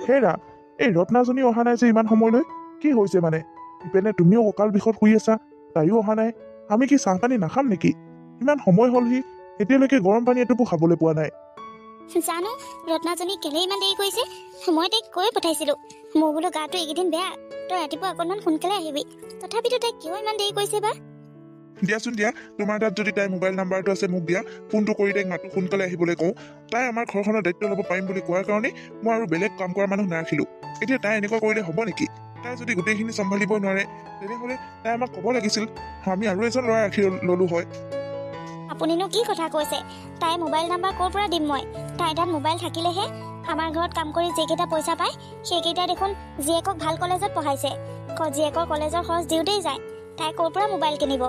হেৰা এই ৰত্নাজনী অহা নাই যে ইমান সময়লৈ কি হৈছে মানে ইপেনে তুমিও কঁকাল বিষত শুই আছা তাইও অহা নাই আমি কি চাহ পানী নাখাম নেকি ইমান সময় হ'লহি এতিয়ালৈকে গৰম পানী এটোপো খাবলৈ পোৱা নাই জানো ৰত্নাজনী কেলে ইমান দেৰি কৰিছে মই তাইক কৈ পঠাইছিলো মোৰ বোলো গাটো এইকেইদিন বেয়া তই ৰাতিপুৱা অকণমান সোনকালে আহিবি তথাপিতো তাইক কিয় ইমান দেৰি কৰিছে বা দিয়াচোন দিয়া তোমাৰ তাত যদি তাইৰ মোবাইল নাম্বাৰটো আছে মোক দিয়া ফোনটো কৰি তাইক মাতো সোনকালে আহিবলৈ কওঁ তাই আমাৰ ঘৰখনৰ দায়িত্ব ল'ব পাৰিম বুলি কোৱাৰ কাৰণে মই আৰু বেলেগ কাম কৰা মানুহ নাৰাখিলো এতিয়া তাই এনেকুৱা কৰিলে হ'ব নেকি তাই যদি গোটেইখিনি চম্ভালিব নোৱাৰে তেনেহ'লে তাই আমাক ক'ব লাগিছিল আমি আৰু এজন ল'ৰা ৰাখি ল'লো হয় আপুনিনো কি কথা কৈছে তাইৰ মোবাইল নাম্বাৰ ক'ৰ পৰা দিম মই তাইৰ তাত মোবাইল থাকিলেহে আমাৰ ঘৰত কাম কৰি যিকেইটা পইচা পায় সেইকেইটা দেখোন জীয়েকক ভাল কলেজত পঢ়াইছে জীয়েকৰ কলেজৰ খৰচ দিওঁতেই যায় তাই ক'ৰ পৰা মোবাইল কিনিব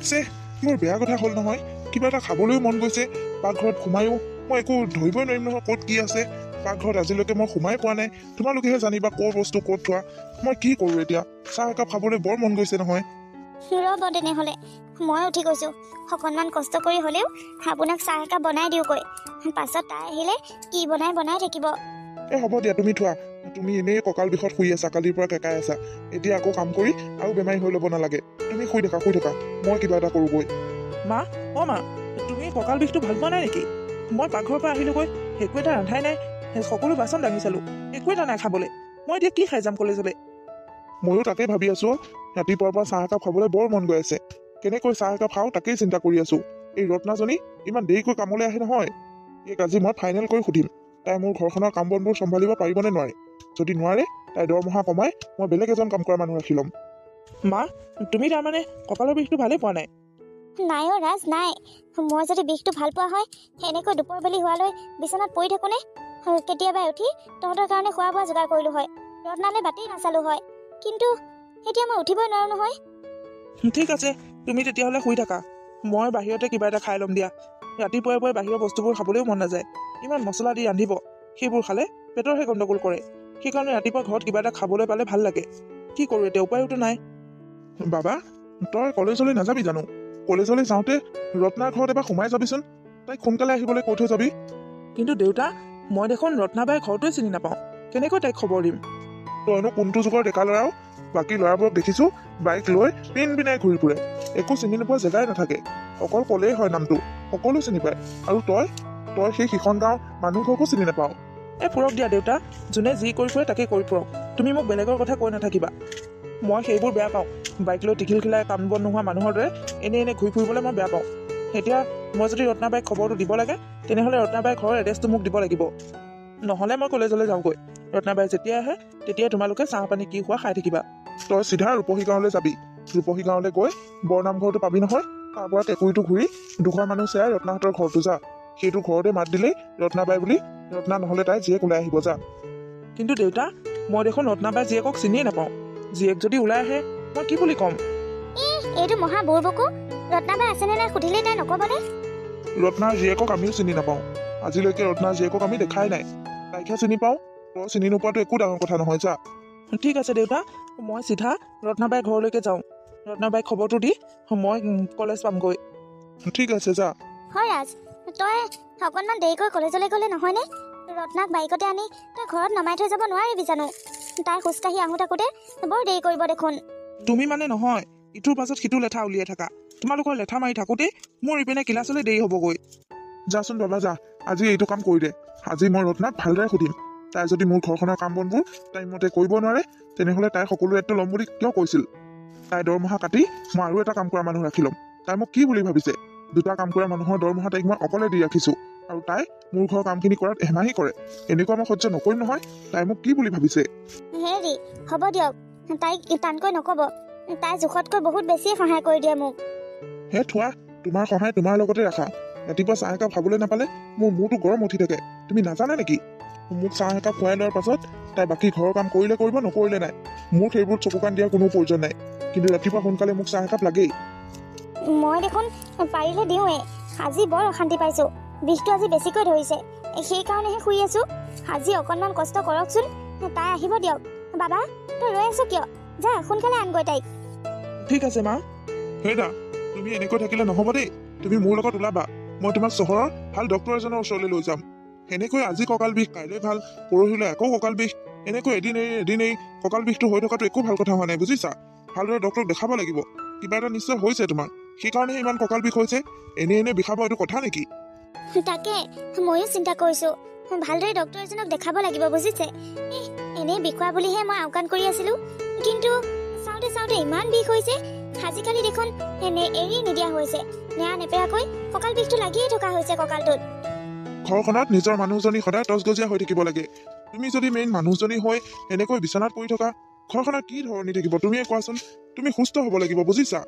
চে মোৰ বেয়া কথা হ'ল নহয় কিবা এটা খাবলৈও মন গৈছে পাকঘৰত সোমায়ো মই একো ধৰিবই নোৱাৰিম নহয় ক'ত কি আছে পাকঘৰত আজিলৈকে মই সোমাই পোৱা নাই তোমালোকেহে জানিবা ক'ৰ বস্তু ক'ত থোৱা মই কি কৰোঁ এতিয়া চাহ একাপ খাবলৈ বৰ মন গৈছে নহয় ৰ'ব তেনেহ'লে মই উঠি গৈছোঁ অকণমান কষ্ট কৰি হ'লেও আপোনাক চাহ একাপ বনাই দিওঁগৈ পাছত তাই আহিলে কি বনাই থাকিব এই হ'ব দিয়া তুমি থোৱা তুমি এনেই কঁকাল বিষত শুই আছা কালিৰ পৰা কেকাই আছা এতিয়া আকৌ কাম কৰি আৰু বেমাৰী হৈ ল'ব নালাগে তুমি শুই থাকা মই কিবা এটা কৰোঁগৈ মা অ' মা তুমি কঁকাল বিষটো ভাল পোৱা নাই নেকি মই পাকঘৰৰ পৰা আহিলোগৈ একো এটা ৰন্ধাই নাই সকলো বাচন দাঙি চালোঁ একো এটা নাই খাবলৈ মই এতিয়া কি খাই যাম কলেজলৈ ময়ো তাকেই ভাবি আছোঁ ৰাতিপুৱাৰ পৰা চাহ একাপ খাবলৈ বৰ মন গৈ আছে কেনেকৈ চাহ একাপ খাওঁ তাকেই চিন্তা কৰি আছোঁ এই ৰত্নাজনী ইমান দেৰিকৈ কামলৈ আহে নহয় এইক আজি মই ফাইনেল কৰি সুধিম তাই মোৰ ঘৰখনৰ কাম বনবোৰ চম্ভালিব পাৰিবনে নোৱাৰে যদি নোৱাৰে তাই দৰমহা কমাই মই বেলেগ এজন কাম কৰা মানুহ ৰাখি ল'ম মা তুমি তাৰমানে কঁকালৰ বিষটো ভালেই পোৱা নাই নাই অ' ৰাজ নাই মই যদি বিষটো ভাল পোৱা হয় এনেকৈ দুপৰবেলি হোৱালৈ বিচনাত পৰি থাকোঁনে কেতিয়াবাই উঠি তহঁতৰ কাৰণে খোৱা বোৱা যোগাৰ কৰিলোঁ হয় ৰত্নালৈ বাটেই নাচালোঁ হয় কিন্তু এতিয়া মই উঠিবই নোৱাৰোঁ নহয় ঠিক আছে তুমি তেতিয়াহ'লে শুই থাকা মই বাহিৰতে কিবা এটা খাই ল'ম দিয়া ৰাতিপুৱাই পুৱাই বাহিৰৰ বস্তুবোৰ খাবলৈও মন নাযায় ইমান মছলা দি ৰান্ধিব সেইবোৰ খালে পেটৰহে গণ্ডগোল কৰে সেইকাৰণে ৰাতিপুৱা ঘৰত কিবা এটা খাবলৈ পালে ভাল লাগে কি কৰোঁ এতিয়া উপায়োতো নাই বাবা তই কলেজলৈ নাযাবি জানো কলেজলৈ যাওঁতে ৰত্নাৰ ঘৰত এবাৰ সোমাই যাবিচোন তাইক সোনকালে আহিবলৈ কৈ থৈ যাবি কিন্তু দেউতা মই দেখোন ৰত্নাবাইৰ ঘৰটোৱে চিনি নাপাওঁ কেনেকৈ তাইক খবৰ দিম তইনো কোনটো যুগৰ ডেকা ল'ৰাও বাকী ল'ৰাবোৰক দেখিছোঁ বাইক লৈ পিন পিনাই ঘূৰি ফুৰে একো চিনি নোপোৱা জেগাই নাথাকে অকল ক'লেই হয় নামটো সকলো চিনি পায় আৰু তই সেই সিখন গাঁৱৰ মানুহঘৰকো চিনি নাপাওঁ ফুৰক দিয়া দেউতা যোনে যি কৰি ফুৰে তাকে কৰি ফুৰক তুমি মোক বেলেগৰ কথা কৈ নাথাকিবা মই সেইবোৰ বেয়া পাওঁ বাইক লৈ টিঘিল খিলাই কাম বন নোহোৱা মানুহৰ দৰে এনেই ঘূৰি ফুৰিবলৈ মই বেয়া পাওঁ এতিয়া মই যদি ৰত্নাবাইক খবৰটো দিব লাগে তেনেহ'লে ৰত্নাবাইৰ ঘৰৰ এড্ৰেছটো মোক দিব লাগিব নহ'লে মই কলেজলৈ যাওঁগৈ ৰত্নাবাই যেতিয়া আহে তেতিয়াই তোমালোকে চাহ পানী কি খোৱা খাই থাকিবা তই চিধা ৰূপহী গাঁৱলৈ যাবি ৰূপহী গাঁৱলৈ গৈ বৰনামঘৰটো পাবি নহয় তাৰ পৰা কেঁকুৰিটো ঘূৰি দুঘৰ মানুহ চেৰাই ৰত্নাহঁতৰ ঘৰটো যা সেইটো ঘৰতে মাত দিলেই ৰত্নাবাই বুলি ৰত্না নহ'লে তাই জীয়েক ওলাই আহিব যা কিন্তু দেউতা মই দেখোন ৰত্নাবাই জীয়েকক চিনিয়ে নাপাওঁ জীয়েক যদি ওলাই আহে মই কি বুলি ক'ম এইটো মহা বুৰবকো ৰত্নাবাই আছেনে নাই সুধিলেই তাই নক'বনে ৰত্নাৰ জীয়েকক আমিও চিনি নাপাওঁ আজিলৈকে ৰত্নাৰ জীয়েকক আমি দেখাই নাই তাইকহে চিনি পাওঁ তই চিনি নোপোৱাটো একো ডাঙৰ কথা নহয় যা ঠিক আছে দেউতা মই চিধা ৰত্নাবাইৰ ঘৰলৈকে যাওঁ ৰত্নাবাইক খবৰটো দি মই কলেজ পামগৈ ঠিক আছে যা হয় ৰাজ তই অকণমান দেৰিকৈ কলেজলৈ গ'লে নহয়নে ৰত্নাক বাইকতে আনি তই ঘৰত নমাই থৈ যাব নোৱাৰিবি জানো তাই খোজকাঢ়ি আহোঁ থাকোঁতে বৰ দেৰি কৰিব দেখোন তুমি মানে নহয় ইটোৰ পাছত সিটো লেঠা উলিয়াই থাকা তোমালোকৰ লেঠা মাৰি থাকোঁতেই মোৰ ইপিনে ক্লাছলৈ দেৰি হ'বগৈ যাচোন বাবা যা আজি এইটো কাম কৰি দে আজি মই ৰত্নাক ভালদৰে সুধিম তাই যদি মোৰ ঘৰখনৰ কাম বনবোৰ টাইমমতে কৰিব নোৱাৰে তেনেহ'লে তাই সকলো দায়িত্ব ল'ম বুলি কিয় কৈছিল তাই দৰমহা কাটি মই আৰু এটা কাম কৰা মানুহ ৰাখি ল'ম তাই মোক কি বুলি ভাবিছে দুটা কাম কৰা মানুহৰ দৰমহা তাইক মই অকলে দি ৰাখিছোঁ আৰু তাই মোৰ ঘৰৰ কামখিনি কৰাত হেমাহি কৰে এনেকুৱা মই সহ্য নকৰিম নহয় তাই মোক কি বুলি ভাবিছে হেৰি হ'ব দিয়ক তাইক টানকৈ নক'ব তাই জোখতকৈ বহুত বেছিয়ে সহায় কৰি দিয়ে মোক হে থোৱা তোমাৰ সহায় তোমাৰ লগতে ৰাখা ৰাতিপুৱা চাহ একাপ খাবলৈ নাপালে মোৰ মূৰটো গৰম উঠি থাকে তুমি নাজানা নেকি মোক চাহ একাপ খুৱাই লোৱাৰ পাছত তাই বাকী ঘৰৰ কাম কৰিলে কৰিব নকৰিলে নাই মোৰ সেইবোৰ চকু কাণ দিয়াৰ কোনো প্ৰয়োজন নাই কিন্তু ৰাতিপুৱা সোনকালে মোক চাহ একাপ লাগেই মই দেখোন পাৰিলে দিওঁৱে আজি বৰ অশান্তি পাইছোঁ বিষটো আজি বেছিকৈ ধৰিছে সেইকাৰণেহে শুই আছোঁ আজি অকণমান কষ্ট কৰকচোন তাই আহিব দিয়ক বাবা তই ৰৈ আছ কিয় যা সোনকালে আনগৈ তাইক ঠিক আছে মা হেৰা তুমি এনেকৈ থাকিলে নহ'ব দেই তুমি মোৰ লগত ওলাবা মই তোমাক চহৰৰ ভাল ডক্তৰ এজনৰ ওচৰলৈ লৈ যাম এনেকৈ আজি কঁকাল বিষ, কাইলৈ ভাল, পৰহিলৈ আকৌ কঁকাল বিষ, এনেকৈ এদিন এই কঁকাল বিষটো হৈ থকাটো একো ভাল কথা হোৱা নাই, বুজিছা? ভালদৰে ডক্টৰক দেখাব লাগিব। কিবা এটা নিশ্চয় হৈছে তোমাৰ, সেইকাৰণে ইমান কঁকাল বিষ হৈছে। এনে বিষাব এইটো কথা নেকি? তাকে ময়ো চিন্তা কৰিছো, ভালদৰে ডক্তৰ এজনক দেখাব লাগিব, বুজিছে? এনেই বিষোৱা বুলিহে মই আওকাণ কৰি আছিলো, কিন্তু চাওঁতে চাওঁতে ইমান বিষ হৈছে। আজিকালি দেখোন এনে এৰি নিদিয়া হৈছে, নেৰা নেপেৰাকৈ কঁকাল বিষটো লাগিয়ে থকা হৈছে কঁকালটোত। ঘৰখনত নিজৰ মানুহজনী সদায় তজগজীয়া হৈ থাকিব লাগে। তুমি যদি মেইন মানুহজনী হৈ এনেকৈ বিচনাত পৰি থকা, ঘৰখনত কি ধৰণী থাকিব তুমিয়ে কোৱাচোন? তুমি সুস্থ হ'ব লাগিব, বুজিছা?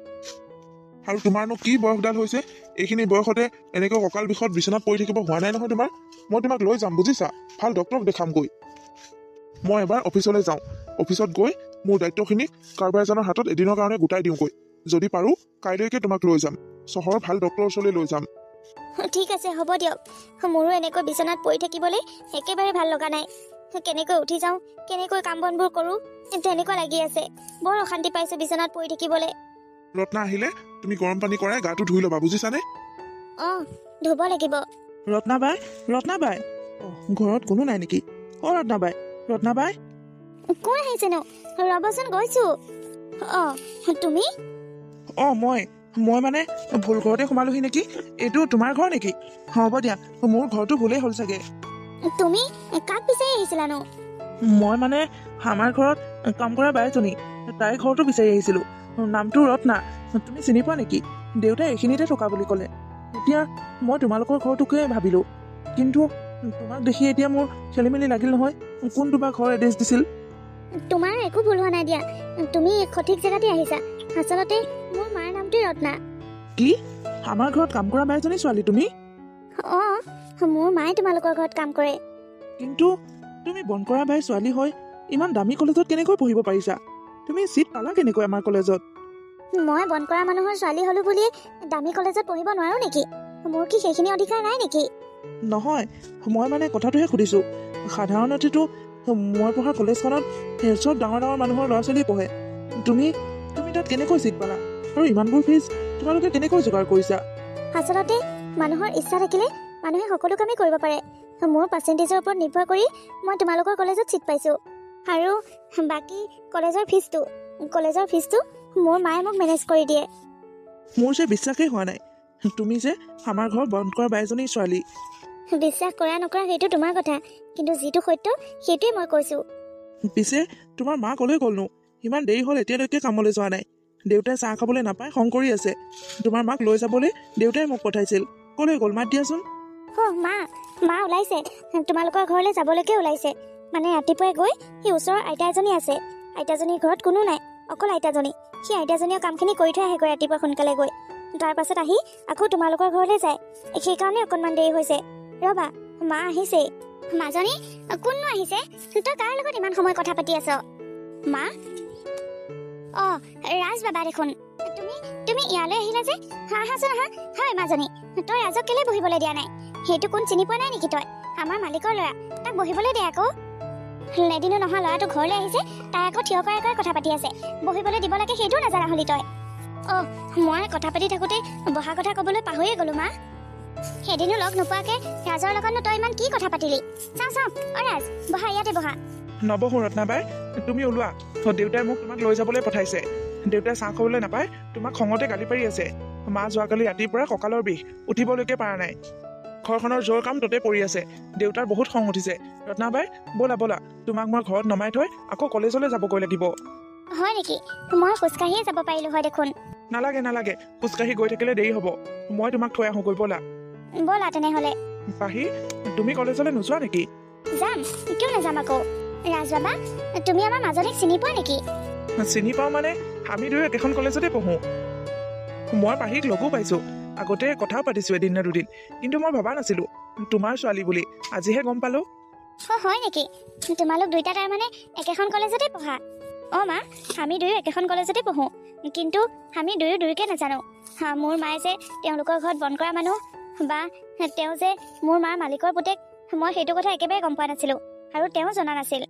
আৰু তোমাৰনো কি বয়সডাল হৈছে? এইখিনি বয়সতে এনেকৈ কঁকাল বিষত বিচনাত পৰি থাকিব হোৱা নাই নহয় তোমাৰ। মই তোমাক লৈ যাম, বুজিছা? ভাল ডক্টৰক দেখামগৈ। মই এবাৰ অফিচলৈ যাওঁ, অফিচত গৈ মোৰ দায়িত্বখিনি কাৰোবাৰ এজনৰ হাতত এদিনৰ কাৰণে গোটাই দিওঁগৈ। যদি পাৰোঁ কাইলৈকে তোমাক লৈ যাম, চহৰৰ ভাল ডক্টৰৰ ওচৰলৈ লৈ যাম। ঠিক আছে, হ'ব দিয়ক। মোৰো এনেকৈ বিচনাত পৰি থাকিবলৈ একেবাৰে ভাল লগা নাই। কেনেকৈ উঠি যাওঁ, কেনেকৈ কাম বনবোৰ কৰোঁ, তেনেকুৱা লাগি আছে। বৰ অশান্তি পাইছোঁ বিচনাত পৰি থাকিবলৈ। ৰত্না আহিলে তুমি গৰম পানী কৰাই গাটো ধুই ল'বা, বুজিছানে? অঁ, ধুব লাগিব। ৰত্নাবাই, ৰত্নাবাই, ঘৰত কোনো নাই নেকি? ৰত্নাবাই, ৰত্নাবাই। কোন আহিছেনো? ৰ'বচোন, গৈছোঁ। অঁ, তুমি? মই মানে ভুল ঘৰতে সোমালোহি নেকি? এইটো তোমাৰ ঘৰ নেকি? হ'ব দিয়া, মোৰ ঘৰটো ভুলেই হ'ল চাগে। তুমি কাক বিচাৰি আহিছিলানো? মই মানে আমাৰ ঘৰত কাম কৰা বাইজনী, তাইৰ ঘৰটো বিচাৰি আহিছিলো। নামটো ৰত্না, তুমি চিনি পোৱা নেকি? দেউতাই এইখিনিতে থকা বুলি ক'লে। এতিয়া মই তোমালোকৰ ঘৰটোকে ভাবিলো, কিন্তু তোমাক দেখি এতিয়া মোৰ খেলি মেলি লাগিল নহয়। কোন তোমাৰ ঘৰ এড্ৰেছ দিছিল? তোমাৰ একো ভুল হোৱা নাই দিয়া, তুমি সঠিক জেগাতে আহিছা। আচলতে মোৰ মাৰ নামটোৱে ৰত্না। কি? আমাৰ ঘৰত কাম কৰা বাইজনী ছোৱালী তুমি? অঁ, মোৰ মায়ে তোমালোকৰ ঘৰত কাম কৰে। কিন্তু তুমি বন কৰা বাই ছোৱালী হৈ ইমান দামী কলেজত কেনেকৈ পঢ়িব পাৰিছা? তুমি চিট পালা কেনেকৈ আমাৰ কলেজত? মই বন কৰা মানুহৰ ছোৱালী হলো বুলিয়ে দামী কলেজত পঢ়িব নোৱাৰো নেকি? মোৰ কি সেইখিনি অধিকাৰ নাই নেকি? নহয়, মই মানে কথাটোহে সুধিছো। সাধাৰণতেতো মই পঢ়া কলেজখনত চব ডাঙৰ ডাঙৰ মানুহৰ ল'ৰা ছোৱালী পঢ়ে। তুমি তাত কেনেকৈ চিট পালা? আৰু ইমানবোৰ ফিজ তোমালোকে কেনেকৈ যোগাৰ কৰিছা? আচলতে মানুহৰ ইচ্ছা থাকিলে মানুহে সকলো কামেই কৰিব পাৰে। মোৰ পাৰ্চেণ্টেজৰ ওপৰত নিৰ্ভৰ কৰি মই তোমালোকৰ কলেজত চিট পাইছোঁ। আৰু বাকী কলেজৰ ফিজটো মোৰ মায়ে মোক মেনেজ কৰি দিয়ে। মোৰ যে বিশ্বাসেই হোৱা নাই, তুমি যে আমাৰ ঘৰ বন্ধ কৰা বাইজনী ছোৱালী। বিশ্বাস কৰা নকৰা সেইটো তোমাৰ কথা, কিন্তু যিটো সত্য সেইটোৱে মই কৈছোঁ। পিছে তোমাৰ মা ক'লৈ গ'লনো? ইমান দেৰি হ'ল এতিয়ালৈকে কামলৈ যোৱা নাই। দেউতাই চাহ খাবলৈ নাপায় খং কৰি আছে। তোমাৰ মাক লৈ যাবলৈ দেউতাই মোক পঠাইছিল। ক'লৈ গ'ল মাত দিয়াচোন। মা ওলাইছে, তোমালোকৰ ঘৰলৈ যাবলৈকে ওলাইছে। মানে ৰাতিপুৱাই গৈ সেই ওচৰৰ আইতা এজনী আছে, আইতাজনীৰ ঘৰত কোনো নাই, অকল আইতাজনী। সেই আইতাজনীয়ে কামখিনি কৰি থৈ আহেগৈ ৰাতিপুৱা সোনকালে গৈ। তাৰ পাছত আহি আকৌ তোমালোকৰ ঘৰলৈ যায়। সেইকাৰণে অকণমান দেৰি হৈছে। ৰ'বা, মা আহিছেই। মাজনী, কোননো আহিছে? তই কাৰ লগত ইমান সময় কথা পাতি আছ? মা? অঁ, ৰাজ বাবা দেখোন। তুমি ইয়ালৈ আহিলা যে? আহাচোন আহা। হয় মাজনী, তই ৰাজক কেলে বহিবলৈ দিয়া নাই? সেইটো কোন চিনি পোৱা নাই নেকি তই? আমাৰ মালিকৰ ল'ৰা, তাক বহিবলৈ দে আকৌ। এদিনো নহয় ল'ৰাটো ঘৰলৈ আহিছে, তাই আকৌ থিয় কৰাই কথা পাতি আছে। বহিবলৈ দিব লাগে সেইটোও নাজানা হলি তই? অঁ, মই কথা পাতি থাকোঁতে বহা কথা ক'বলৈ পাহৰিয়ে গ'লো মা। সেইদিনো লগ নোপোৱাকৈ ৰাজৰ লগতনো তই ইমান কি কথা পাতিলি? চাওঁ অ' ৰাজ, বহা, ইয়াতে বহা। নবহো ৰত্নাবাই, তুমি ওলোৱা। দেউতাই মোক তোমাক লৈ যাবলৈ পঠাইছে। দেউতাই চাহ খাবলৈ নাপায়, তোমাক খঙতে গালি পাৰি আছে। মা যোৱাকালি ৰাতিৰ পৰা কঁকালৰ বিষ, উঠিবলৈকে পৰা নাই। ঘৰখনৰ জোৰ কাম ততে পৰি আছে। দেউতাৰ বহুত খং উঠিছে। ৰত্নাবাই, ব'লা, তোমাক মই ঘৰত নমাই থৈ আকৌ কলেজলৈ যাবগৈ লাগিব। হয় নেকি? মই খোজকাঢ়িয়ে যাব পাৰিলো হয় দেখোন। নালাগে, খোজকাঢ়ি গৈ থাকিলে দেৰি হ'ব। মই তোমাক থৈ আহোঁগৈ, ব'লা। ব'লা তেনেহ'লে। পাহি, তুমি কলেজলৈ নোযোৱা নেকি? যাম, কিয় নাযাম আকৌ। ৰাজ বাবা, তুমি আমাৰ মাজনীক চিনি পোৱা নেকি? চিনি পাওঁ মানে আমি দুয়ো একেখন কলেজতে পঢ়োঁ। মই পাহিক লগো পাইছোঁ, আগতে কথাও পাতিছোঁ এদিন নে দুদিন, কিন্তু মই ভবা নাছিলোঁ তোমাৰ ছোৱালী বুলি। আজিহে গম পালোঁ। অঁ, হয় নেকি? তোমালোক দুইটা তাৰমানে একেখন কলেজতে পঢ়া? অঁ মা, আমি দুয়ো একেখন কলেজতে পঢ়োঁ, কিন্তু আমি দুয়োকে নাজানো। মোৰ মায়ে যে তেওঁলোকৰ ঘৰত বন কৰা মানুহ, বা তেওঁ যে মোৰ মাৰ মালিকৰ পুতেক, মই সেইটো কথা একেবাৰে গম পোৱা নাছিলোঁ, আৰু তেওঁ জনা নাছিল।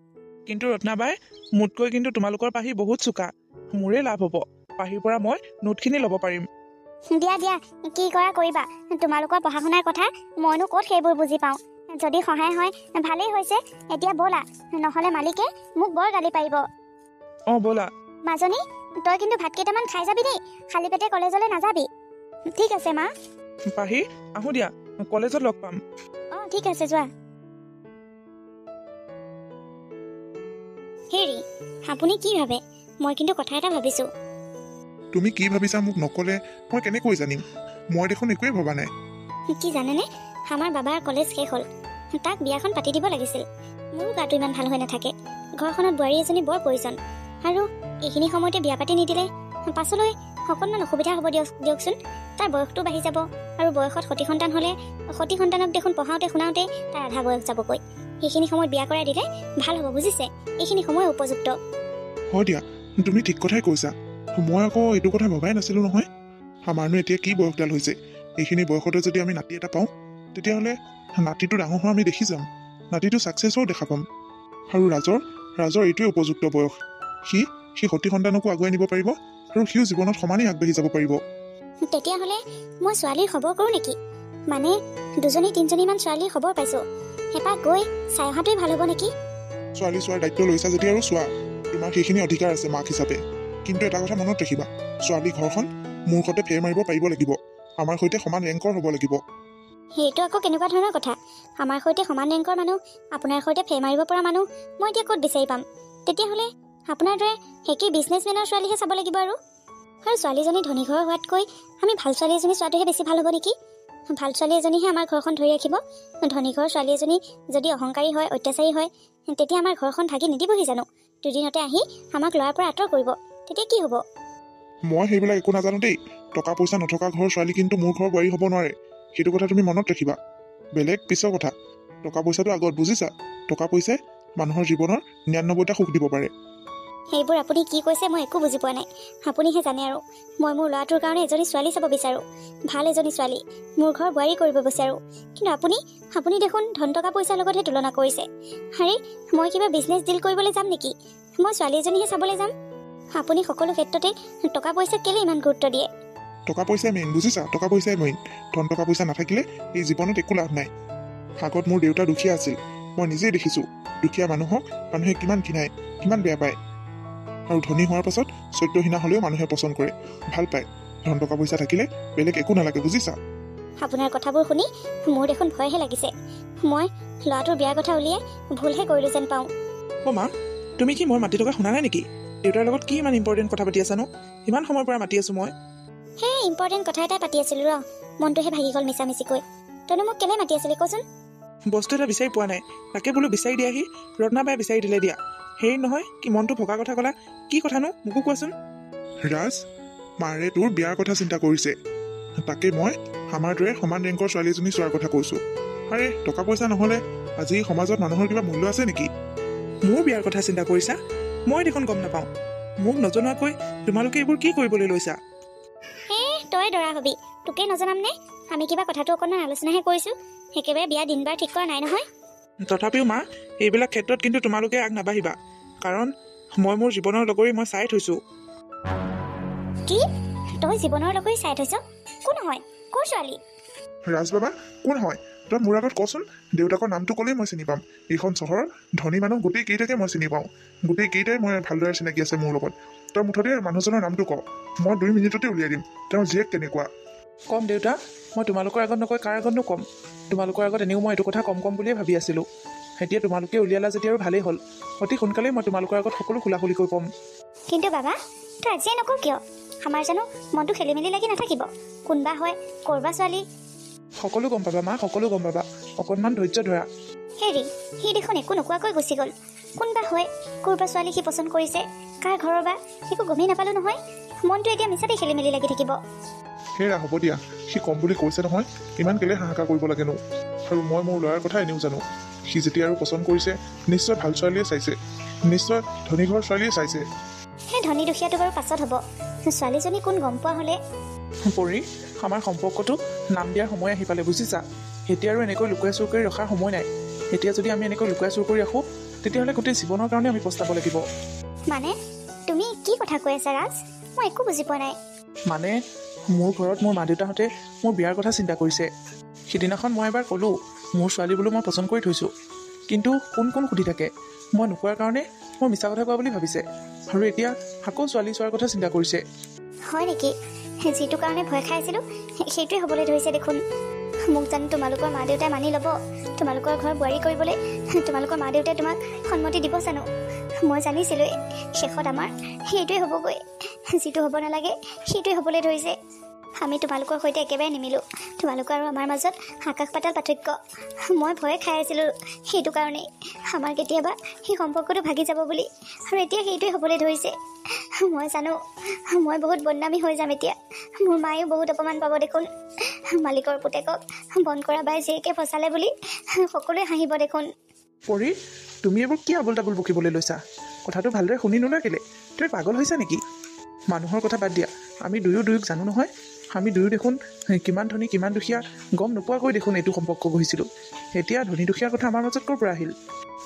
কিন্তু ৰত্নাবাই, মোতকৈ কিন্তু তোমালোকৰ পাহি বহুত চোকা। মোৰে লাভ হ'ব, পাহিৰ পৰা মই নোটখিনি ল'ব পাৰিম। দিয়া, কি কৰা কৰিবা। তোমালোকৰ পঢ়া শুনাৰ কথা মইনো ক'ত সেইবোৰ বুজি পাওঁ। যদি সহায় হয় ভালেই হৈছে। এতিয়া ব'লা, নহ'লে মালিকে মোক বৰ গালি পাৰিব। অঁ ব'লা। মাজনী, তই কিন্তু ভাত কেইটামান খাই যাবি দেই, খালী পেটে কলেজলৈ নাযাবি। ঠিক আছে মা। পাহি, আহোঁ দিয়া, কলেজত লগ পাম। অঁ ঠিক আছে, যোৱা। হেৰি, আপুনি কি ভাবে? মই কিন্তু কথা এটা ভাবিছোঁ। তুমি কি ভাবিছা মোক নক'লে মই কেনেকৈ জানিম? মই দেখোন একোৱেই ভবা নাই। কি জানেনে, আমাৰ বাবাৰ কলেজ শেষ হ'ল, তাক বিয়াখন পাতি দিব লাগিছিল। মোৰো গাটো ইমান ভাল হৈ নাথাকে, ঘৰখনত বোৱাৰী এজনী বৰ প্ৰয়োজন, আৰু এইখিনি সময়তে বিয়া পাতি নিদিলে পাছলৈ অকণমান অসুবিধা হ'ব দিয়কচোন। তাৰ বয়সটো বাঢ়ি যাব, আৰু বয়সত সতি সন্তান হ'লে সতি সন্তানক দেখোন পঢ়াওঁতে শুনাওঁতে তাৰ আধা বয়স যাবগৈ। সেইখিনি সময়ত বিয়া কৰাই দিলে ভাল হ'ব, বুজিছে? এইখিনি সময় উপযুক্ত। হয় দিয়া, তুমি ঠিক কথাই কৈছা। মই আকৌ এইটো কথা ভবাই নাছিলোঁ নহয়। আমাৰনো এতিয়া কি বয়সডাল হৈছে? এইখিনি বয়সতে যদি আমি নাতি এটা পাওঁ, তেতিয়াহ'লে নাতিটো ডাঙৰ হোৱা আমি দেখি যাম, নাতিটো ছাকচেছো দেখা পাম। আৰু ৰাজৰ এইটোৱে উপযুক্ত বয়স। সি সতি সন্তানকো আগুৱাই নিব পাৰিব, আৰু সিও জীৱনত সমানেই আগবাঢ়ি যাব পাৰিব। তেতিয়াহ'লে মই ছোৱালীৰ খবৰ কৰোঁ নেকি? মানে 2-3জনীমান ছোৱালীৰ খবৰ পাইছোঁ, এপাক গৈ চাই অহাটোৱেই ভাল হ'ব নেকি? ছোৱালী চোৱাৰ দায়িত্ব লৈছা যেতিয়া আৰু চোৱা, তোমাৰ সেইখিনি অধিকাৰ আছে মাক হিচাপে। কিন্তু এটা কথা মনত ৰাখিবা, ছোৱালী ঘৰখন মোৰ সৈতে ফেৰ মাৰিব পাৰিব লাগিব, আমাৰ সৈতে সমান ৰেংকৰ হ'ব লাগিব। সেইটো আকৌ কেনেকুৱা ধৰণৰ কথা? আমাৰ সৈতে সমান ৰেংকৰ মানুহ, আপোনাৰ সৈতে ফেৰ মাৰিব পৰা মানুহ মই এতিয়া ক'ত বিচাৰি পাম? তেতিয়াহ'লে আপোনাৰ দৰে একেই বিজনেছমেনৰ ছোৱালীহে চাব লাগিব। আৰু ছোৱালীজনী ধনী ঘৰৰ হোৱাতকৈ আমি ভাল ছোৱালী এজনী চোৱাটোহে বেছি ভাল হ'ব নেকি? ভাল ছোৱালী এজনীহে আমাৰ ঘৰখন ধৰি ৰাখিব। ধনী ঘৰৰ ছোৱালী এজনী যদি অহংকাৰী হয়, অত্যাচাৰী হয়, তেতিয়া আমাৰ ঘৰখন ভাগি নিদিবহি জানো? দুদিনতে আহি আমাক ল'ৰাৰ পৰা আঁতৰ কৰিব, তেতিয়া কি হ'ব? মই সেইবিলাক একো নাজানো দেই। টকা পইচা নথকা ঘৰৰ ছোৱালী কিন্তু মোৰ ঘৰৰ বোৱাৰী হ'ব নোৱাৰে, সেইটো কথা তুমি মনত ৰাখিবা। বেলেগ পিছৰ কথা, টকা পইচাটো আগত, বুজিছা? টকা পইচাই মানুহৰ জীৱনৰ 99টা সুখ দিব পাৰে। সেইবোৰ আপুনি কি কৈছে মই একো বুজি পোৱা নাই। আপুনিহে জানে। আৰু মই মোৰ ল'ৰাটোৰ কাৰণে এজনী ছোৱালী চাব বিচাৰোঁ, ভাল এজনী ছোৱালী, মোৰ ঘৰ বোৱাৰী কৰিব বিচাৰোঁ। কিন্তু আপুনি দেখোন ধন টকা পইচাৰ লগতহে তুলনা কৰিছে। আৰে, মই কিবা বিজনেছ ডিল কৰিবলৈ যাম নেকি? মই ছোৱালী এজনীহে চাবলৈ যাম। আপুনি সকলো ক্ষেত্ৰতে টকা পইচাক কেলৈ ইমান গুৰুত্ব দিয়ে? টকা পইচাই মেইন, বুজিছা? টকা পইচাই মেইন। ধন টকা পইচা নাথাকিলে এই জীৱনত একো লাভ নাই। আগত মোৰ দেউতা দুখীয়া আছিল, মই নিজেই দেখিছোঁ দুখীয়া মানুহক মানুহে কিমান ঘৃণায়, কিমান বেয়া পায়। আৰু ধনী হোৱাৰ পাছত চৰিত্ৰহীনা হ'লেও মানুহে পচন্দ কৰে, ভাল পায়। ধন টকা পইচা থাকিলে বেলেগ একো নালাগে, বুজিছা? আপোনাৰ কথাবোৰ শুনি মোৰ দেখোন ভয়হে লাগিছে। মই ল'ৰাটোৰ বিয়াৰ কথা উলিয়াই ভুলহে কৰিলোঁ যেন পাওঁ। অ' মা, তুমি কি মই মাতি থকা শুনা নাই নেকি? দেউতাৰ লগত কি ইমান ইম্পৰ্টেণ্ট কথা পাতি আছানো? ইমান সময়ৰ পৰা মাতি আছোঁ মই। সেই ইম্পৰ্টেণ্ট কথা এটাই পাতি আছিলোঁ ৰ, মনটোহে ভাগি গ'ল মিছামিছিকৈ। তইনো মোক কেলৈ মাতি আছিলি কচোন? বস্তু এটা বিচাৰি পোৱা নাই, তাকে বোলো বিচাৰি দিয়াহি। ৰত্নাবাই বিচাৰি দিলে দিয়া। হেৰি নহয়, কি মনটো ভগা কথা ক'লা? কি কথানো মোকো কোৱাচোন। ৰাজ, মাৰে তোৰ বিয়াৰ কথা চিন্তা কৰিছে, তাকে মই আমাৰ দৰে সমান ৰেংকৰ ছোৱালী এজনী চোৱাৰ কথা কৈছোঁ। আৰে, টকা পইচা নহ'লে আজি সমাজত মানুহৰ কিবা মূল্য আছে নেকি? মোৰ বিয়াৰ কথা চিন্তা কৰিছা? মই দেখোন গম নাপাওঁ। মোক নজনোৱাকৈ তোমালোকে এইবোৰ কি কৰিবলৈ লৈছা? তই দৰা হবি, তোকে নজনাম নে? আমি কিবা কথাটো অকণমান আলোচনাহে কৰিছোঁ, একেবাৰে বিয়া দিন বাৰ ঠিক কৰা নাই নহয়। তথাপিও মা, এইবিলাক ক্ষেত্ৰত কিন্তু তোমালোকে আগ নাবাঢ়িবা, কাৰণ মই মোৰ জীৱনৰ লগৰী মই চাই থৈছোঁ। কি? তই জীৱনৰ লগৰী চাই থৈছ? কোন হয়? ক'ৰ ছোৱালী? ৰাজ বাবা, কোন হয়? তই মোৰ আগত কচোন। দেউতাকৰ নামটো ক'লেই মই চিনি পাম। এইখন চহৰৰ ধনী মানুহ গোটেইকেইটাকে মই চিনি পাওঁ, গোটেইকেইটাই মই ভালদৰে চিনাকি আছে মোৰ লগত। তই মুঠতে মানুহজনৰ নামটো ক, মই 2 মিনিটতে উলিয়াই দিম তেওঁৰ জীয়েক কেনেকুৱা। কম দেউতা, মই তোমালোকৰ আগত নকৈ কাৰ আগতনো ক'ম? তোমালোকৰ আগত এনেও মই এইটো কথা কম বুলিয়ে ভাবি আছিলোঁ। এতিয়া তোমালোকে উলিয়ালা যেতিয়া আৰু ভালেই হ'ল। অতি সোনকালেই মই তোমালোকৰ আগত সকলো খোলাখুলিকৈ ক'ম। কিন্তু বাবা, তই আজিয়ে নকওঁ কিয়? আমাৰ জানো মনটো খেলি মেলি লাগি নাথাকিব? কোনবা হয়, ক'ৰবা ছোৱালী? সকলো গম পাবা মা, সকলো গম পাবা। অকণমান ধৈৰ্য ধৰা। হেৰি, সি দেখোন একো নোকোৱাকৈ গুচি গ'ল। কোনবা হয়, ক'ৰবা ছোৱালী সি পচন্দ কৰিছে, কাৰ ঘৰৰ বা একো গমেই নাপালোঁ নহয়। মনটো এতিয়া মিছাতে খেলি মেলি লাগি থাকিব। হেৰা, হ'ব দিয়া, সি কম বুলি কৈছে নহয়, ইমান কেলে হাহাকাৰ কৰিব লাগেনো? আৰু মই মোৰ ল'ৰাৰ কথা এনেও জানো। সি যেতিয়া আৰু পচন্দ কৰিছে, নিশ্চয় ভাল ছোৱালীয়ে চাইছে, নিশ্চয় ধনী ঘৰৰ ছোৱালীয়ে চাইছে। সেই ধনী দুখীয়াটো বাৰু পাছত হ'ব, ছোৱালীজনী কোন গম পোৱা হ'লে। পৰি, আমাৰ সম্পৰ্কটো নাম দিয়াৰ সময় আহি পালে, বুজিছা? এতিয়া আৰু এনেকৈ লুকুৱাই চুৰ কৰি ৰখাৰ সময় নাই। এতিয়া যদি আমি এনেকৈ লুকুৱাই চুৰ কৰি ৰাখোঁ, তেতিয়াহ'লে গোটেই জীৱনৰ কাৰণে আমি পস্তাব লাগিব। মানে তুমি কি কথা কৈ আছা ৰাজ? মই একো বুজি পোৱা নাই। মানে মোৰ ঘৰত মোৰ মা দেউতাহঁতে মোৰ বিয়াৰ কথা চিন্তা কৰিছে। সিদিনাখন মই এবাৰ ক'লোঁ মোৰ ছোৱালী বোলো মই পচন্দ কৰি থৈছোঁ, কিন্তু কোন সুধি থাকে। মই নোকোৱাৰ কাৰণে মই মিছা কথা কোৱা বুলি ভাবিছে, আৰু এতিয়া আকৌ ছোৱালী চোৱাৰ কথা চিন্তা কৰিছে। হয় নেকি? যিটো কাৰণে ভয় খাই আছিলোঁ সেইটোৱে হ'বলৈ ধৰিছে দেখোন। মোক জানো তোমালোকৰ মা দেউতাই মানি ল'ব? তোমালোকৰ ঘৰ বোৱাৰী কৰিবলৈ তোমালোকৰ মা দেউতাই তোমাক সন্মতি দিব জানো? মই জানিছিলোঁৱে শেষত আমাৰ সেইটোৱে হ'বগৈ। যিটো হ'ব নালাগে সেইটোৱে হ'বলৈ ধৰিছে। আমি তোমালোকৰ সৈতে একেবাৰে নিমিলোঁ। তোমালোকৰ আৰু আমাৰ মাজত আকাশ পাতাল পাৰ্থক্য। মই ভয়ে খাই আছিলোঁ সেইটো কাৰণেই, আমাৰ কেতিয়াবা সেই সম্পৰ্কটো ভাগি যাব বুলি, আৰু এতিয়া সেইটোৱে হ'বলৈ ধৰিছে। মই জানো মই বহুত বদনামী হৈ যাম এতিয়া। মোৰ মায়েও বহুত অপমান পাব দেখোন। মালিকৰ পুতেকক বন্ধ কৰা বাই জীয়েকে ফচালে বুলি সকলোৱে হাঁহিব দেখোন। পৰি, তুমি এইবোৰ কি আবোল তাবোল বকিবলৈ লৈছা? কথাটো ভালদৰে শুনি নোলোৱা কেলে? তুমি পাগল হৈছা নেকি? মানুহৰ কথা বাদ দিয়া, আমি দুয়োক জানো নহয়। আমি দুয়ো দেখোন কিমান ধনী কিমান দুখীয়া গম নোপোৱাকৈ দেখোন এইটো সম্পৰ্ক গঢ়িছিলোঁ। এতিয়া ধনী দুখীয়াৰ কথা আমাৰ মাজত ক'ৰ পৰা আহিল?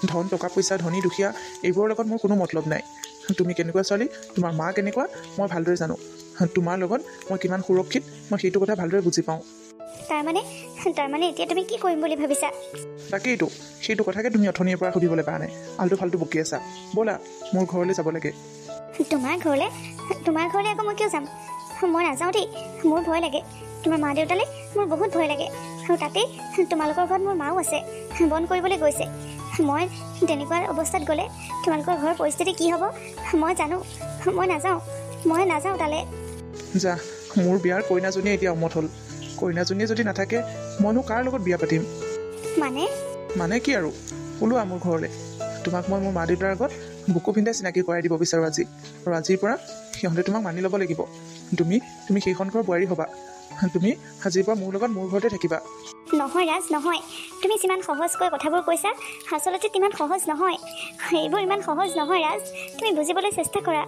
ধন টকা পইচা ধনী দুখীয়া এইবোৰৰ লগত মোৰ কোনো মতলব নাই। তুমি কেনেকুৱা ছোৱালী, তোমাৰ মা কেনেকুৱা মই ভালদৰে জানো। তোমাৰ লগত মই কিমান সুৰক্ষিত মই সেইটো কথা ভালদৰে বুজি পাওঁ। তাৰমানে এতিয়া তুমি কি কৰিম বুলি ভাবিছা? তাকেইতো, সেইটো কথাকে তুমি অথনিৰ পৰা সুধিবলৈ পৰা নাই। আলটু ফাল্টু বকি আছা। ব'লা মোৰ ঘৰলৈ যাব লাগে। তোমাৰ ঘৰলৈ আকৌ মই কিয় যাম? মই নাযাওঁ দেই, মোৰ ভয় লাগে। তোমাৰ মা দেউতালৈ মোৰ বহুত ভয় লাগে, আৰু তাতেই তোমালোকৰ ঘৰত মোৰ মাও আছে, বন্ধ কৰিবলৈ গৈছে। মই তেনেকুৱা অৱস্থাত গ'লে তোমালোকৰ ঘৰৰ পৰিস্থিতি কি হ'ব মই জানো। মই নাযাওঁ তালৈ। যা, মোৰ বিয়াৰ কইনাজনীয়ে এতিয়া উমত হ'ল। কইনাজনীয়ে যদি নাথাকে মইনো কাৰ লগত বিয়া পাতিম? মানে কি আৰু, ওলোৱা মোৰ ঘৰলৈ। তোমাক মই মোৰ মা দেউতাৰ আগত বুকু পিন্ধাই চিনাকি কৰাই দিব বিচাৰোঁ আজি। আৰু আজিৰ পৰা সিহঁতে তোমাক মানি ল'ব লাগিব। তুমি সেইখন ঘৰৰ বোৱাৰী হ'বা। তুমি আজিৰ পৰা মোৰ লগত মোৰ ঘৰতে থাকিবা। নহয় ৰাজ, নহয়। তুমি যিমান সহজকৈ কথাবোৰ কৈছা আচলতে তিমান সহজ নহয়। এইবোৰ ইমান সহজ নহয় ৰাজ, তুমি বুজিবলৈ চেষ্টা কৰা।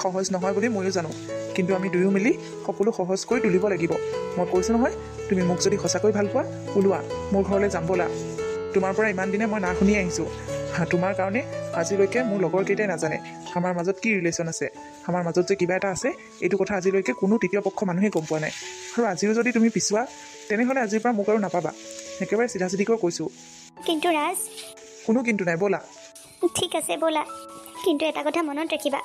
সহজ নহয় বুলি ময়ো জানো, কিন্তু আমি দুয়ো মিলি সকলো সহজ কৰি তুলিব লাগিব। মই কৈছোঁ নহয়, তুমি মোক যদি সঁচাকৈ ভাল পোৱা ওলোৱা, মোৰ ঘৰলৈ যাম ব'লা। তোমাৰ পৰা ইমান দিনে মই না শুনি আহিছোঁ। তোমাৰ কাৰণে আজিলৈকে মোৰ লগৰকেইটাই নাজানে আমাৰ মাজত কি ৰিলেশ্যন আছে। আমাৰ মাজত যে কিবা এটা আছে এইটো কথা আজিলৈকে কোনো তৃতীয় পক্ষ মানুহে গম পোৱা নাই। আৰু আজিও যদি তুমি পিছুৱা তেনেহ'লে আজিৰ পৰা মোক আৰু নাপাবা। একেবাৰে চিধা চিধিকৈ কৈছোঁ। কিন্তু ৰাজ, কোনো কিন্তু নাই, ব'লা। ঠিক আছে ব'লা, কিন্তু এটা কথা মনত ৰাখিবা,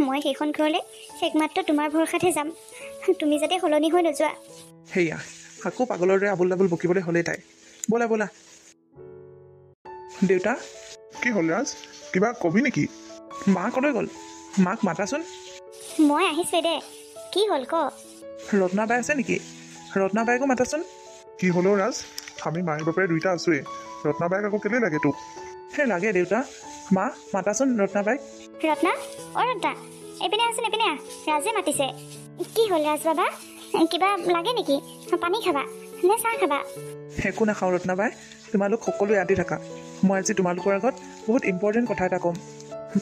মই সেইখন ঘৰলৈ একমাত্ৰ তোমাৰ ভৰসাতহে যাম। তুমি যাতে সলনি হৈ নোযোৱা। সেয়া আকৌ পাগলৰ দৰে আবোল তাবোল বকিবলৈ হ'লেই তাই। ব'লা। দেউতা, কি হ'ল ৰাজ, কিবা কবি নেকি? মা ক'লৈ গ'ল? মাক মাতাচোন। মই আহিছোঁৱে দে। কি হ'ল ক? ৰত্না বাই আছে নেকি? ৰত্না বাইকো মাতাচোন। কি হ'লেও ৰাজ, আমি মায়ে বাপেৰে দুইটা আছোৱেই। ৰত্না বায়েক আকৌ কেলৈ লাগে তোক? সেই লাগে দেউতা। মা মাতাচোন ৰত্না বাইক। ৰত্না, ৰত্না, এইপিনে আহ, ৰাজে মাতিছে। কি হ'ল ৰাজ বাবা, কিবা লাগে নেকি? পানী খাবা নে চাহ খাবা? একো নাখাওঁ ৰত্না বাই, তোমালোক সকলো ইয়াতে থাকা। মই আজি তোমালোকৰ আগত বহুত ইম্পৰ্টেণ্ট কথা এটা ক'ম।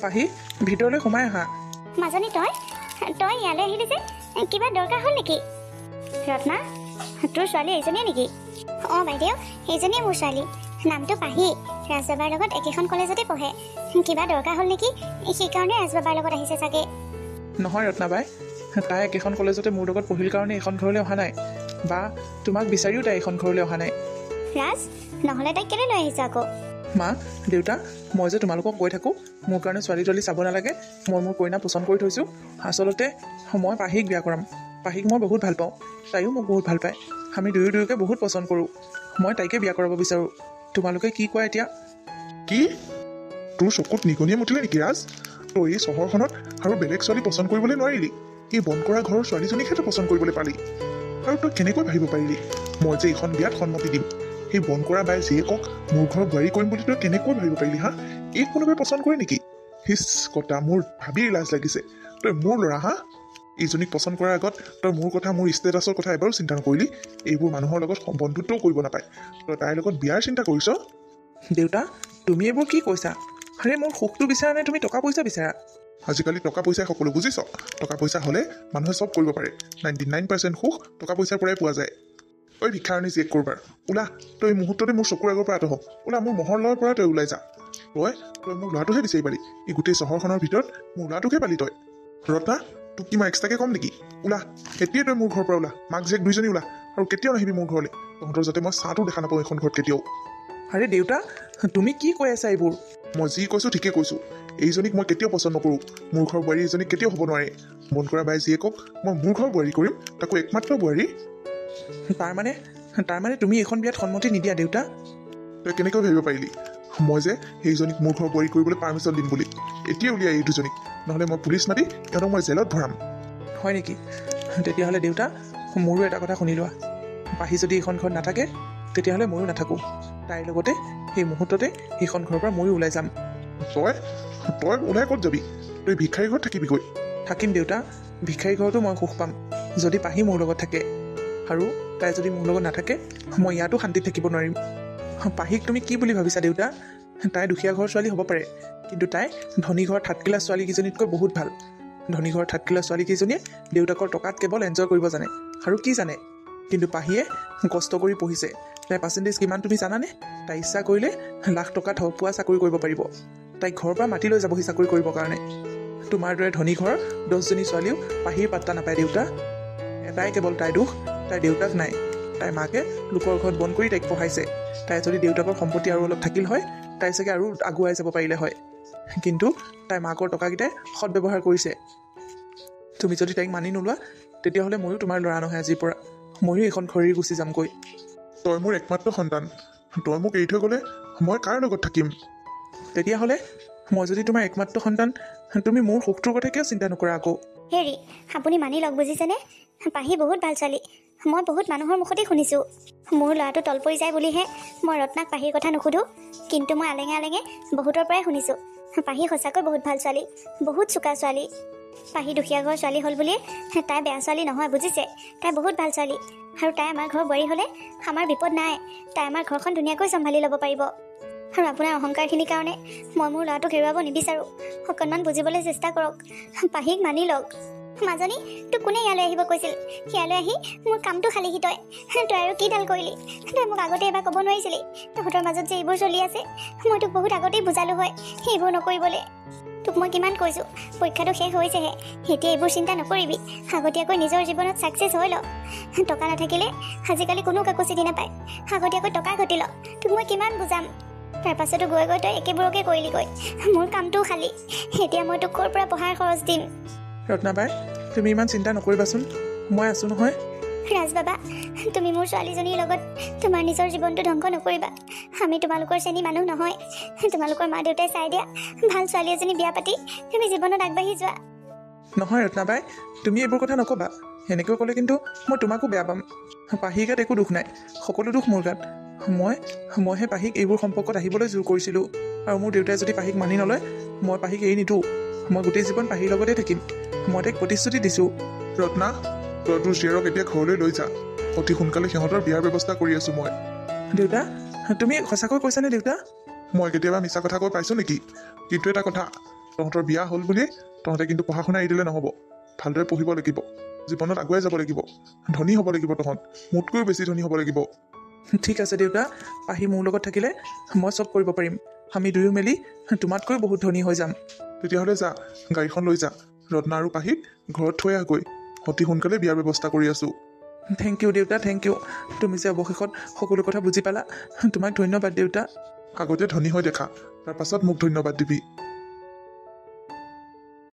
পাহি, ভিতৰলৈ সোমাই আহা। মাজনী, তই ইয়ালৈ আহিলি যে, কিবা দৰকাৰ হ'ল নেকি? ৰত্না, তোৰ ছোৱালী এইজনীয়ে নেকি? অঁ বাইদেউ, এইজনীয়ে মোৰ ছোৱালী। নামটো পাহি, ৰাজবাবাৰ লগত একেখন কলেজতে পঢ়ে। কিবা দৰকাৰ হ'ল নেকি? সেইকাৰণে ৰাজবাবাৰ লগত আহিছে চাগে। নহয় ৰত্না বাই, তাই একেখন কলেজতে মোৰ লগত পঢ়িল কাৰণে এইখন ঘৰলৈ অহা নাই, বা তোমাক বিচাৰিও তাই এইখন ঘৰলৈ অহা নাই। ৰাজ, নহ'লে তাইক কেলৈ লৈ আহিছ আকৌ? মা দেউতা, মই যে তোমালোকক কৈ থাকোঁ মোৰ কাৰণে ছোৱালী তোৱালী চাব নালাগে, মই মোৰ কইনা পচন্দ কৰি থৈছোঁ। আচলতে মই পাহিক বিয়া কৰাম। পাহিক মই বহুত ভাল পাওঁ, তাইও মোক বহুত ভাল পায়। আমি দুয়োকে বহুত পচন্দ কৰোঁ। মই তাইকে বিয়া কৰাব বিচাৰোঁ। তোমালোকে কি কোৱা এতিয়া? কি তোৰ চকুত নিগনিয়ে মুঠিলে নেকি ৰাজ? তই এই চহৰখনত আৰু বেলেগ ছোৱালী পচন্দ কৰিবলৈ নোৱাৰিলি? এই বন্ধ কৰা ঘৰৰ ছোৱালীজনীকহে তই পচন্দ কৰিবলৈ পালি? আৰু তই কেনেকৈ ভাবিব পাৰিলি মই যে এইখন বিয়াত সন্মতি দিম? সেই বন্ধ কৰা বাই জীয়েকক মোৰ ঘৰৰ বোৱাৰী কৰিম বুলি তই কেনেকৈ ভাবিব পাৰিলি? এই কোনোবাই পচন্দ কৰে নেকি? হিচ কটা, মোৰ ভাবি লাজ লাগিছে। তই মোৰ ল'ৰা এইজনীক পচন্দ কৰাৰ আগত তই মোৰ কথা, মোৰ ষ্টেটাছৰ কথা এবাৰো চিন্তা নকৰিলি? এইবোৰ মানুহৰ লগত বন্ধুত্বও কৰিব নাপায়, তই তাইৰ লগত বিয়াৰ চিন্তা কৰিছ? দেউতা, তুমি এইবোৰ কি কৈছা? আৰে মোৰ সুখটো বিচাৰা নে তুমি টকা পইচা বিচাৰা? আজিকালি টকা পইচাই সকলো, বুজিছ? টকা পইচা হ'লে মানুহে চব কৰিব পাৰে। 99% সুখ টকা পইচাৰ পৰাই পোৱা যায়। ঐ ভিক্ষাৰণী জীয়েক কৰবাৰ, ওলা। তই এই মুহূৰ্ততে মোৰ চকুৰ আগৰ পৰা আঁতৰ। ওলা, মোৰ মহলৰ পৰা তই ওলাই যা। তই মোৰ ল'ৰাটোহে বিচাৰি পালি। এই গোটেই চহৰখনৰ ভিতৰত মোৰ ল'ৰাটোকে পালি তই। ৰত্না, তোক কি মই এক্সট্ৰাকে ক'ম নেকি? ওলা, এতিয়াই তই মোৰ ঘৰৰ পৰা ওলা। মাক জীয়েক দুইজনী ওলা, আৰু কেতিয়াও নাহিবি মোৰ ঘৰলৈ। তহঁতৰ যাতে মই চাহটো দেখা নাপাওঁ এইখন ঘৰত কেতিয়াও। আৰে দেউতা, তুমি কি কৈ আছা এইবোৰ? মই যি কৈছোঁ ঠিকেই কৈছোঁ। এইজনীক মই কেতিয়াও পচন্দ নকৰোঁ। মোৰ ঘৰৰ বোৱাৰী এজনীক কেতিয়াও হ'ব নোৱাৰে। মন কৰা বাই জীয়েকক মই মোৰ ঘৰৰ বোৱাৰী কৰিম, তাকো একমাত্ৰ বোৱাৰী। তাৰমানে তুমি এইখন বিয়াত সন্মতি নিদিয়া দেউতা? তই কেনেকৈ ভাবিব পাৰিলি মই যে সেইজনীক মোৰ ঘৰৰ বোৱাৰী কৰিবলৈ পাৰ্মিশ্যন দিম বুলি? এতিয়া উলিয়াই এই দুজনীক, নহ'লে মই পুলিচ মাতি সিহঁতক মই জেলত ভৰাম। হয় নেকি? তেতিয়াহ'লে দেউতা, মোৰো এটা কথা শুনি লোৱা। পাহি যদি এইখন ঘৰত নাথাকে, তেতিয়াহ'লে ময়ো নাথাকোঁ। তাইৰ লগতে সেই মুহূৰ্ততে সেইখন ঘৰৰ পৰা ময়ো ওলাই যাম। তই ওলাই ক'ত যাবি? তই ভিক্ষাৰী ঘৰত থাকিবিগৈ। থাকিম দেউতা, ভিক্ষাৰী ঘৰতো মই সুখ পাম যদি পাহি মোৰ লগত থাকে। আৰু তাই যদি মোৰ লগত নাথাকে, মই ইয়াতো শান্তিত থাকিব নোৱাৰিম। পাহিক তুমি কি বুলি ভাবিছা দেউতা? তাই দুখীয়া ঘৰৰ ছোৱালী হ'ব পাৰে, কিন্তু তাই ধনী ঘৰৰ থাৰ্ড ক্লাছ ছোৱালীকেইজনীতকৈ বহুত ভাল। ধনী ঘৰৰ থাৰ্ড ক্লাছ ছোৱালীকেইজনীয়ে দেউতাকৰ টকাত কেৱল এনজয় কৰিব জানে। আৰু কি জানে? কিন্তু পাহিয়ে কষ্ট কৰি পঢ়িছে। তাইৰ পাৰ্চেণ্টেজ কিমান তুমি জানানে? তাই ইচ্ছা কৰিলে লাখ টকাত পোৱা চাকৰি কৰিব পাৰিব। তাইক ঘৰৰ পৰা মাতি লৈ যাবহি চাকৰি কৰিবৰ কাৰণে। তোমাৰ দৰে ধনী ঘৰৰ 10জনী ছোৱালীও পাহিৰ পাত্তা নাপায় দেউতা। এটাই কেৱল তাইৰ দুখ, তাইৰ দেউতাক নাই। তাইৰ মাকে লোকৰ ঘৰত বন্ধ কৰি তাইক পঢ়াইছে। তাই যদি দেউতাকৰ সম্পত্তি আৰু অলপ থাকিল হয়, তাই চাগে আৰু আগুৱাই যাব পাৰিলে হয়। কিন্তু তাইৰ মাকৰ টকাকেইটাই সদব্যৱহাৰ কৰিছে। তুমি যদি তাইক মানি নোলোৱা, তেতিয়াহ'লে ময়ো তোমাৰ ল'ৰা নহয় আজিৰ পৰা। ময়ো এইখন ঘৰ এৰি গুচি যামগৈ। তই মোৰ একমাত্ৰ সন্তান। তই মোক এৰি থৈ গ'লে মই কাৰ লগত থাকিম? তেতিয়াহ'লে মই যদি তোমাৰ একমাত্ৰ সন্তান, তুমি মোৰ সুখটোৰ কথা কিয় চিন্তা নকৰা আকৌ? হেৰি, আপুনি মানি লওক, বুজিছেনে? পাহি বহুত ভাল ছোৱালী। মই বহুত মানুহৰ মুখতেই শুনিছোঁ। মোৰ ল'ৰাটো তল পৰি যায় বুলিহে মই ৰত্নাক পাহিৰ কথা নুসুধোঁ। কিন্তু মই আলেঙে আলেঙে বহুতৰ পৰাই শুনিছোঁ পাহি সঁচাকৈ বহুত ভাল ছোৱালী, বহুত চোকা ছোৱালী। পাহি দুখীয়া ঘৰৰ ছোৱালী হ'ল বুলিয়ে তাই বেয়া ছোৱালী নহয়, বুজিছে? তাই বহুত ভাল ছোৱালী। আৰু তাই আমাৰ ঘৰৰ বোৱাৰী হ'লে আমাৰ বিপদ নাই। তাই আমাৰ ঘৰখন ধুনীয়াকৈ চম্ভালি ল'ব পাৰিব। আৰু আপোনাৰ অহংকাৰখিনিৰ কাৰণে মই মোৰ ল'ৰাটোক হেৰুৱাব নিবিচাৰোঁ। অকণমান বুজিবলৈ চেষ্টা কৰক। পাহিক মানি লওক। মাজনী, তোক কোনে ইয়ালৈ আহিব কৈছিল? ইয়ালৈ আহি মোৰ কামটো খালিহি তই আৰু কি ডাল কৰিলি? তই মোক আগতে এবাৰ ক'ব নোৱাৰিছিলি তহঁতৰ মাজত যে এইবোৰ চলি আছে? মই তোক বহুত আগতেই বুজালোঁ হয় এইবোৰ নকৰিবলৈ। তোক মই কিমান কৈছোঁ, পৰীক্ষাটো শেষ হৈছেহে, এতিয়া এইবোৰ চিন্তা নকৰিবি। আগতীয়াকৈ নিজৰ জীৱনত ছাকচেছ হৈ ল। টকা নাথাকিলে আজিকালি কোনো কাকো চিনি নাপায়। আগতীয়াকৈ টকা ঘটি ল। তোক মই কিমান বুজাম? তাৰ পাছতো গৈ গৈ তই একেবোৰকে কৰিলিগৈ। মোৰ কামটোও খালি। এতিয়া মই তোক ক'ৰ পৰা পঢ়াৰ খৰচ দিম? ৰত্নাবাই, তুমি ইমান চিন্তা নকৰিবাচোন, মই আছোঁ নহয়। ৰাজ বাবা, তুমি মোৰ ছোৱালীজনীৰ লগত তোমাৰ নিজৰ জীৱনটো ধ্বংস নকৰিবা। আমি তোমালোকৰ শ্ৰেণী মানুহ নহয়। তোমালোকৰ মা দেউতাই চাই দিয়া ভাল ছোৱালী এজনী বিয়া পাতি তুমি জীৱনত আগবাঢ়ি যোৱা। নহয় ৰত্নাবাই, তুমি এইবোৰ কথা নক'বা। সেনেকৈ ক'লে কিন্তু মই তোমাকো বেয়া পাম। পাহিৰ গাত একো দুখ নাই, সকলো দুখ মোৰ গাত। মইহে পাহিক এইবোৰ সম্পৰ্কত আহিবলৈ জোৰ কৰিছিলোঁ। আৰু মোৰ দেউতাই যদি পাহিক মানি নলয়, মই পাহিক এৰি নিদিওঁ। মই গোটেই জীৱন পাহিৰ লগতে থাকিম। মই তাইক প্ৰতিশ্ৰুতি দিছোঁ। ৰত্না, তই তোৰ জীয়েৰক এতিয়া ঘৰলৈ লৈ যা। অতি সোনকালে সিহঁতৰ বিয়াৰ ব্যৱস্থা কৰি আছোঁ মই। দেউতা, তুমি সঁচাকৈ কৈছানে দেউতা? মই কেতিয়াবা মিছা কথা কৈ পাইছোঁ নেকি? কিন্তু এটা কথা, তহঁতৰ বিয়া হ'ল বুলি তহঁতে কিন্তু পঢ়া শুনা এৰি দিলে নহ'ব। ভালদৰে পঢ়িব লাগিব, জীৱনত আগুৱাই যাব লাগিব, ধনী হ'ব লাগিব। তহঁত মোতকৈও বেছি ধনী হ'ব লাগিব। ঠিক আছে দেউতা, পাহি মোৰ লগত থাকিলে মই চব কৰিব পাৰিম। আমি দুয়ো মিলি তোমাতকৈ বহুত ধনী হৈ যাম। তেতিয়াহ'লে যা, গাড়ীখন লৈ যা। ৰত্না আৰু পাহিক ঘৰত থৈ আহগৈ। অতি সোনকালে বিয়াৰ ব্যৱস্থা কৰি আছোঁ। থেংক ইউ দেউতা, থেংক ইউ। তুমি যে অৱশেষত সকলো কথা বুজি পালা, তোমাক ধন্যবাদ দেউতা। আগতে ধনী হৈ দেখা, তাৰ পাছত মোক ধন্যবাদ দিবি।